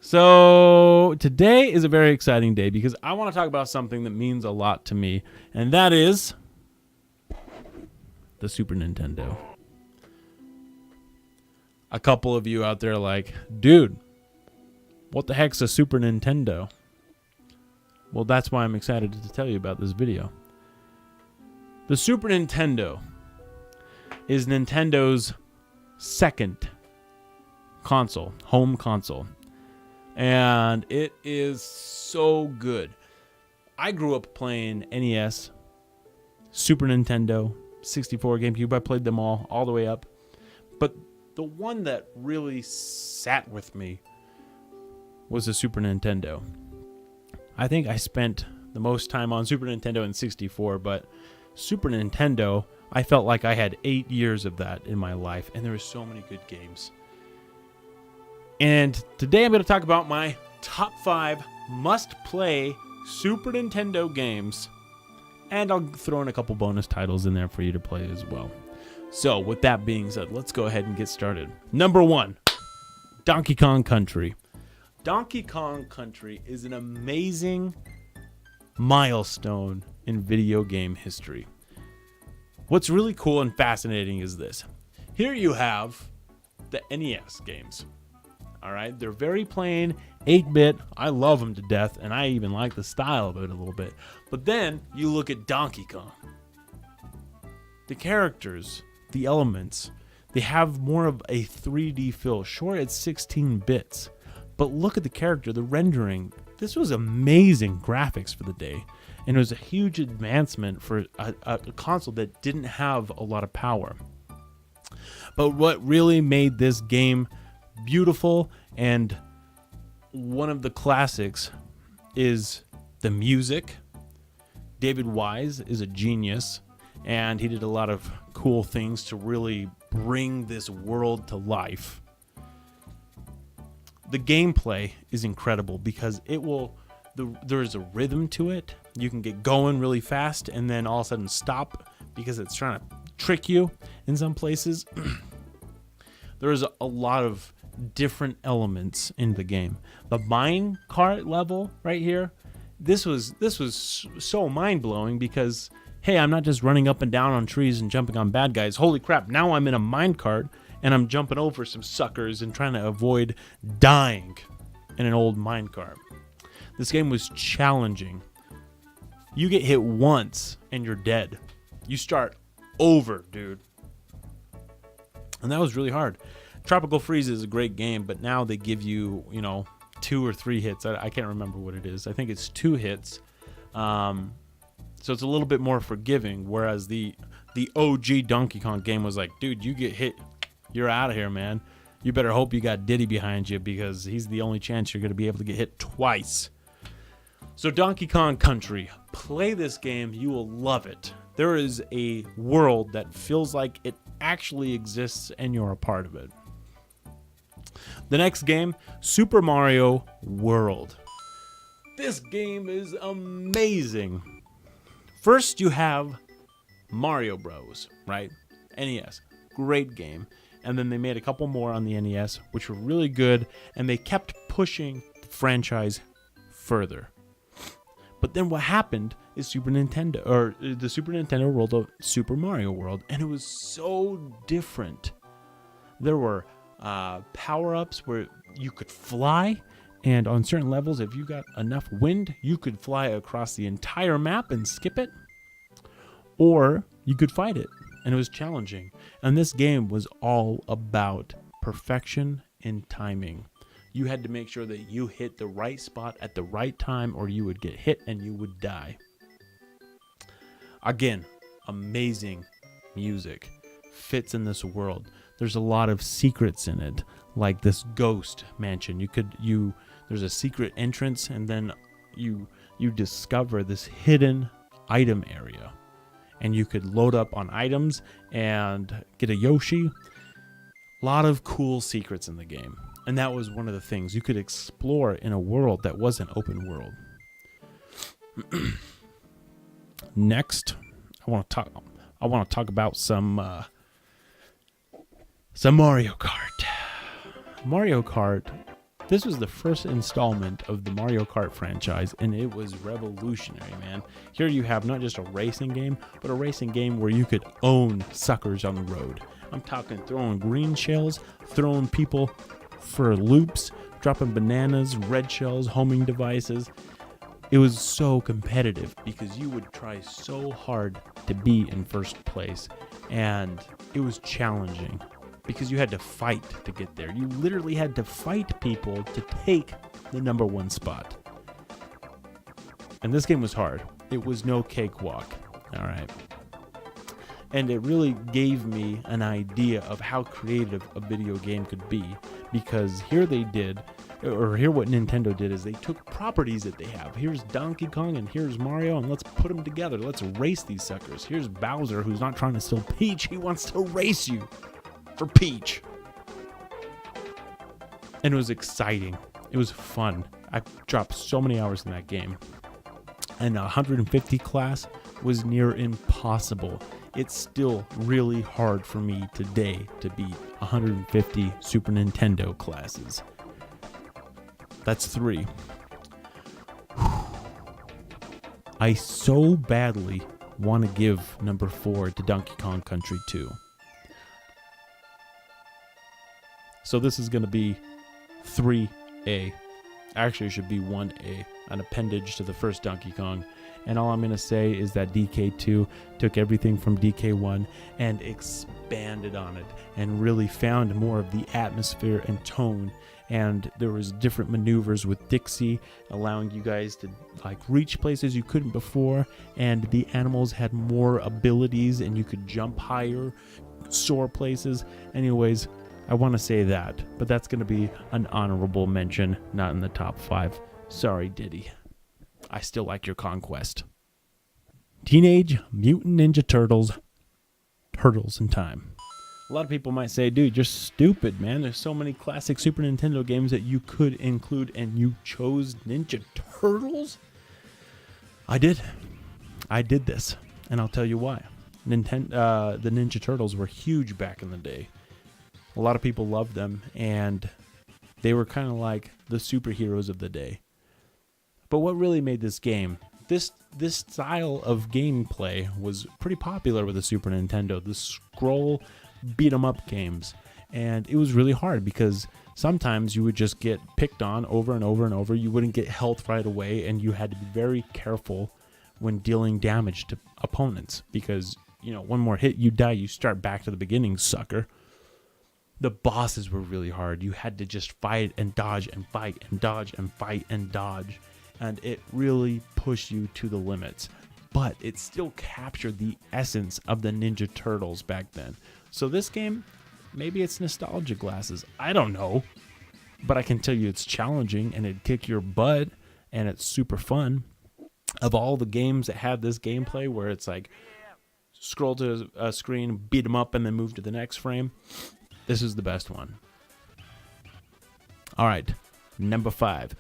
So today is a very exciting day because I want to talk about something that means a lot to me, and that is the Super Nintendo. A couple of you out there are like, dude, what the heck's a Super Nintendo? Well, that's why I'm excited to tell you about this video. The Super Nintendo is Nintendo's second console, home console. And it is so good. I grew up playing NES, Super Nintendo, 64, GameCube. I played them all the way up. But the one that really sat with me was the Super Nintendo. I think I spent the most time on Super Nintendo and 64, but Super Nintendo, I felt like I had 8 years of that in my life, and there were so many good games. And today I'm going to talk about my top 5 must-play Super Nintendo games. And I'll throw in a couple bonus titles in there for you to play as well. So with that being said, let's go ahead and get started. Number 1, Donkey Kong Country. Donkey Kong Country is an amazing milestone in video game history. What's really cool and fascinating is this. Here you have the NES games. All right, they're very plain, 8-bit. I love them to death, and I even like the style of it a little bit. But then you look at Donkey Kong. The characters, the elements, they have more of a 3D feel. Sure, it's 16 bits, but look at the character, the rendering. This was amazing graphics for the day, and it was a huge advancement for a console that didn't have a lot of power. But what really made this game beautiful and one of the classics is the music. David Wise is a genius, and he did a lot of cool things to really bring this world to life. The gameplay is incredible because there's a rhythm to it. You can get going really fast and then all of a sudden stop because it's trying to trick you in some places. There's a lot of different elements in the game. The mine cart level right here, this was so mind-blowing because, hey, I'm not just running up and down on trees and jumping on bad guys. Holy crap, now I'm in a mine cart and I'm jumping over some suckers and trying to avoid dying in an old mine cart. This game was challenging. You get hit once and you're dead. You start over, dude. And that was really hard. Tropical Freeze is a great game, but now they give you, 2 or 3 hits. I can't remember what it is. I think it's 2 hits. So it's a little bit more forgiving, whereas the OG Donkey Kong game was like, dude, you get hit, you're out of here, man. You better hope you got Diddy behind you because he's the only chance you're going to be able to get hit twice. So Donkey Kong Country, play this game. You will love it. There is a world that feels like it actually exists and you're a part of it. The next game, Super Mario World. This game is amazing. First, you have Mario Bros, right? NES, great game. And then they made a couple more on the NES, which were really good, and they kept pushing the franchise further. But then what happened is the Super Nintendo rolled out Super Mario World, and it was so different. There were power-ups where you could fly, and on certain levels, if you got enough wind, you could fly across the entire map and skip it, or you could fight it, and it was challenging. And this game was all about perfection and timing. You had to make sure that you hit the right spot at the right time, or you would get hit and you would die. Again, amazing music. Fits in this world. There's a lot of secrets in it, like this ghost mansion. There's a secret entrance, and then you discover this hidden item area, and you could load up on items and get a Yoshi. A lot of cool secrets in the game, and that was one of the things you could explore in a world that wasn't open world. Next, I want to talk about some Mario Kart. Mario Kart This was the first installment of the Mario Kart franchise, and it was revolutionary, man. Here you have not just a racing game, but a racing game where you could own suckers on the road. I'm talking throwing green shells, throwing people for loops, dropping bananas, red shells, homing devices. It was so competitive because you would try so hard to be in first place, and it was challenging because you had to fight to get there. You literally had to fight people to take the number one spot. And this game was hard. It was no cakewalk. All right. And it really gave me an idea of how creative a video game could be, because here what Nintendo did is they took properties that they have. Here's Donkey Kong and here's Mario, and let's put them together. Let's race these suckers. Here's Bowser, who's not trying to steal Peach. He wants to race you for Peach. And it was exciting. It was fun. I dropped so many hours in that game. And 150 class was near impossible. It's still really hard for me today to beat 150 Super Nintendo classes. That's 3. I so badly want to give number 4 to Donkey Kong Country 2. So this is going to be 3A. Actually, it should be 1A, an appendage to the first Donkey Kong. And all I'm going to say is that DK2 took everything from DK1 and expanded on it and really found more of the atmosphere and tone. And there was different maneuvers with Dixie, allowing you guys to reach places you couldn't before. And the animals had more abilities and you could jump higher, soar places. Anyways, I want to say that, but that's going to be an honorable mention, not in the top 5. Sorry, Diddy. I still like your conquest. Teenage Mutant Ninja Turtles. Turtles in Time. A lot of people might say, dude, you're stupid, man. There's so many classic Super Nintendo games that you could include, and you chose Ninja Turtles? I did this, and I'll tell you why. The Ninja Turtles were huge back in the day. A lot of people loved them, and they were kind of like the superheroes of the day. But what really made this game, this style of gameplay was pretty popular with the Super Nintendo, the scroll beat 'em up games. And it was really hard because sometimes you would just get picked on over and over and over. You wouldn't get health right away, and you had to be very careful when dealing damage to opponents because, one more hit, you die, you start back to the beginning, sucker. The bosses were really hard. You had to just fight and dodge and fight and dodge and fight and dodge. And it really pushed you to the limits. But it still captured the essence of the Ninja Turtles back then. So this game, maybe it's nostalgia glasses. I don't know. But I can tell you it's challenging and it'd kick your butt and it's super fun. Of all the games that have this gameplay where it's like scroll to a screen, beat them up, and then move to the next frame, this is the best one. All right, number 5.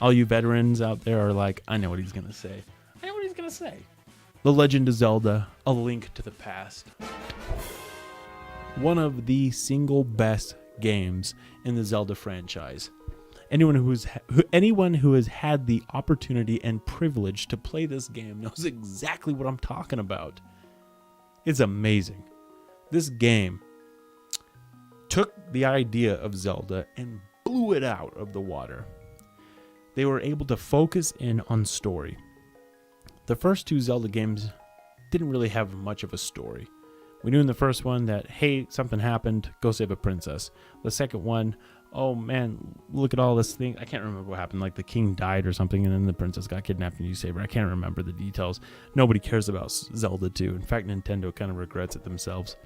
All you veterans out there are like, I know what he's going to say. I know what he's going to say. The Legend of Zelda, A Link to the Past. One of the single best games in the Zelda franchise. Anyone who has had the opportunity and privilege to play this game knows exactly what I'm talking about. It's amazing. This game took the idea of Zelda and blew it out of the water. They were able to focus in on story. The first 2 Zelda games didn't really have much of a story. We knew in the first one that, hey, something happened, go save a princess. The second one, oh man, look at all this thing. I can't remember what happened, like the king died or something, and then the princess got kidnapped and you save her. I can't remember the details. Nobody cares about Zelda 2. In fact, Nintendo kind of regrets it themselves.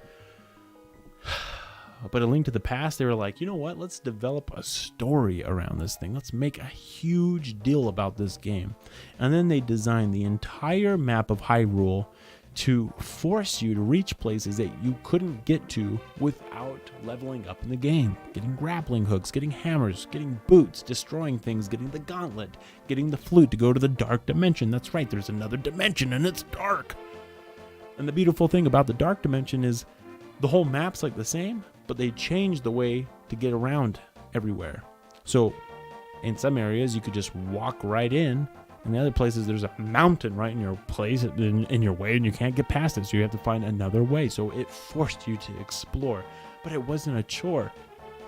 But A Link to the Past, they were like, you know what? Let's develop a story around this thing. Let's make a huge deal about this game. And then they designed the entire map of Hyrule to force you to reach places that you couldn't get to without leveling up in the game. Getting grappling hooks, getting hammers, getting boots, destroying things, getting the gauntlet, getting the flute to go to the dark dimension. That's right, there's another dimension and it's dark. And the beautiful thing about the dark dimension is the whole map's like the same, but they changed the way to get around everywhere. So in some areas, you could just walk right in. In the other places, there's a mountain right in your place, in your way, and you can't get past it. So you have to find another way. So it forced you to explore. But it wasn't a chore.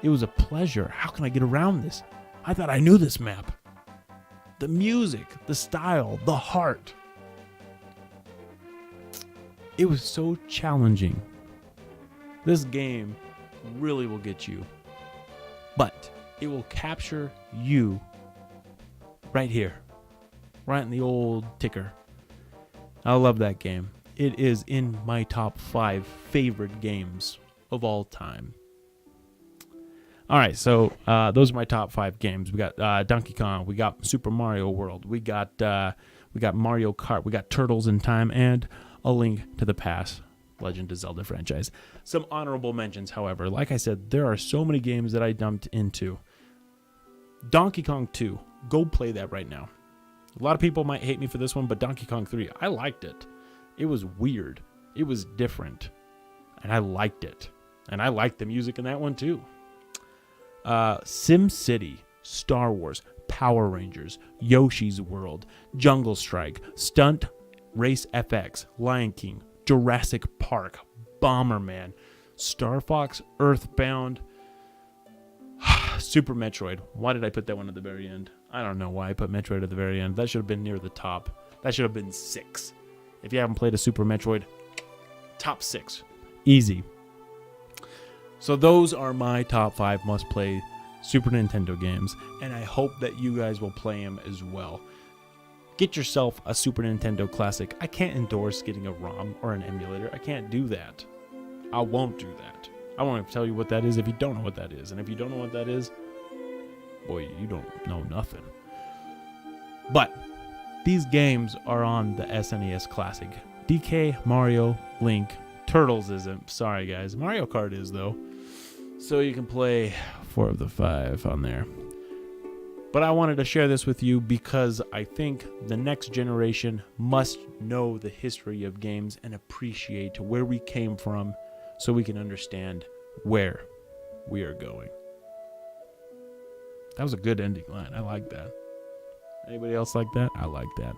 It was a pleasure. How can I get around this? I thought I knew this map. The music, the style, the heart. It was so challenging. This game really will get you. But it will capture you right here. Right in the old ticker. I love that game. It is in my top 5 favorite games of all time. All right, so those are my top 5 games. We got Donkey Kong, we got Super Mario World, we got Mario Kart, we got Turtles in Time, and A Link to the Past, Legend of Zelda franchise. Some honorable mentions, however. Like I said, there are so many games that I dumped into. Donkey Kong 2, go play that right now. A lot of people might hate me for this one, but Donkey Kong 3, I liked it. It was weird. It was different. And I liked it. And I liked the music in that one too. Sim City, Star Wars, Power Rangers, Yoshi's World, Jungle Strike, Stunt Race FX, Lion King, Jurassic Park, Bomberman, Star Fox, Earthbound, Super Metroid. Why did I put that one at the very end? I don't know why I put Metroid at the very end. That should have been near the top. That should have been 6. If you haven't played a Super Metroid, top 6. Easy. So those are my top 5 must-play Super Nintendo games, and I hope that you guys will play them as well. Get yourself a Super Nintendo Classic. I can't endorse getting a ROM or an emulator. I can't do that. I won't do that. I won't tell you what that is if you don't know what that is. And if you don't know what that is, boy, you don't know nothing. But these games are on the SNES Classic. DK, Mario, Link, Turtles isn't. Sorry, guys. Mario Kart is, though. So you can play 4 of the 5 on there. But I wanted to share this with you because I think the next generation must know the history of games and appreciate where we came from so we can understand where we are going. That was a good ending line. I like that. Anybody else like that? I like that.